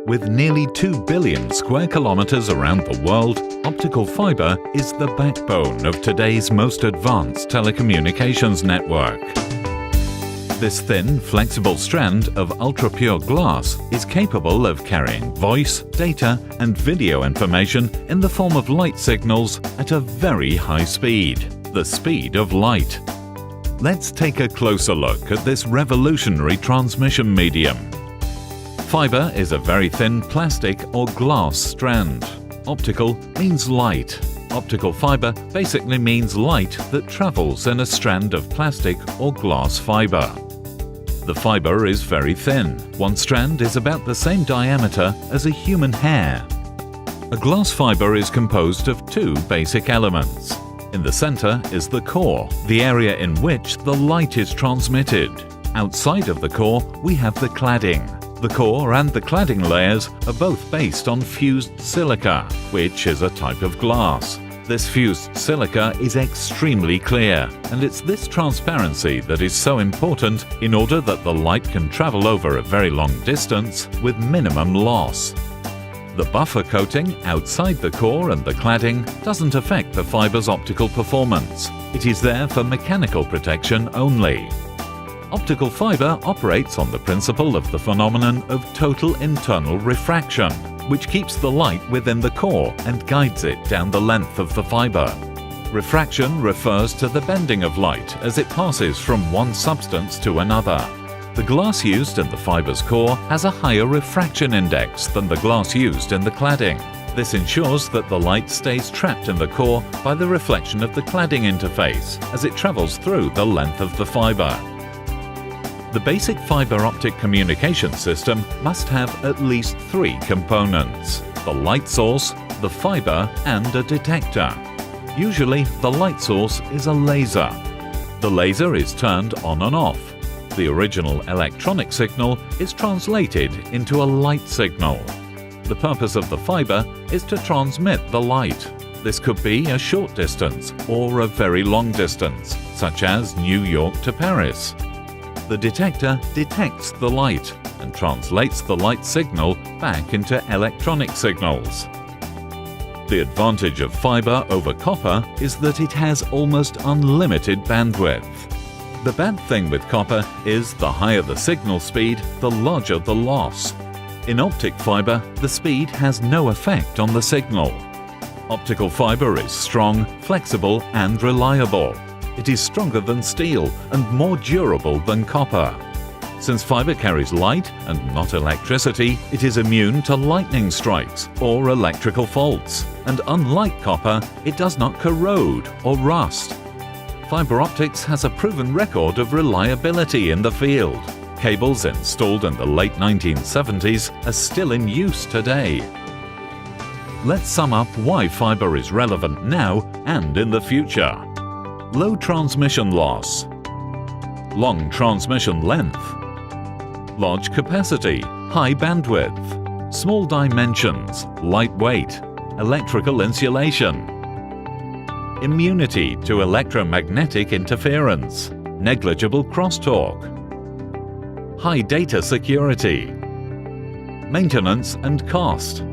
With nearly 2 billion square kilometers around the world, optical fiber is the backbone of today's most advanced telecommunications network. This thin, flexible strand of ultra-pure glass is capable of carrying voice, data and video information in the form of light signals at a very high speed, the speed of light. Let's take a closer look at this revolutionary transmission medium. Fiber is a very thin plastic or glass strand. Optical means light. Optical fiber basically means light that travels in a strand of plastic or glass fiber. The fiber is very thin. One strand is about the same diameter as a human hair. A glass fiber is composed of two basic elements. In the center is the core, the area in which the light is transmitted. Outside of the core, we have the cladding. The core and the cladding layers are both based on fused silica, which is a type of glass. This fused silica is extremely clear, and it's this transparency that is so important in order that the light can travel over a very long distance with minimum loss. The buffer coating outside the core and the cladding doesn't affect the fiber's optical performance. It is there for mechanical protection only. Optical fiber operates on the principle of the phenomenon of total internal refraction, which keeps the light within the core and guides it down the length of the fiber. Refraction refers to the bending of light as it passes from one substance to another. The glass used in the fiber's core has a higher refraction index than the glass used in the cladding. This ensures that the light stays trapped in the core by the reflection of the cladding interface as it travels through the length of the fiber. The basic fiber optic communication system must have at least three components: the light source, the fiber, and a detector. Usually, the light source is a laser. The laser is turned on and off. The original electronic signal is translated into a light signal. The purpose of the fiber is to transmit the light. This could be a short distance or a very long distance, such as New York to Paris. The detector detects the light and translates the light signal back into electronic signals. The advantage of fiber over copper is that it has almost unlimited bandwidth. The bad thing with copper is the higher the signal speed, the larger the loss. In optic fiber, the speed has no effect on the signal. Optical fiber is strong, flexible, and reliable. It is stronger than steel and more durable than copper. Since fiber carries light and not electricity, it is immune to lightning strikes or electrical faults. And unlike copper, it does not corrode or rust. Fiber optics has a proven record of reliability in the field. Cables installed in the late 1970s are still in use today. Let's sum up why fiber is relevant now and in the future. Low transmission loss, long transmission length, large capacity, high bandwidth, small dimensions, lightweight, electrical insulation, immunity to electromagnetic interference, negligible crosstalk, high data security, maintenance and cost.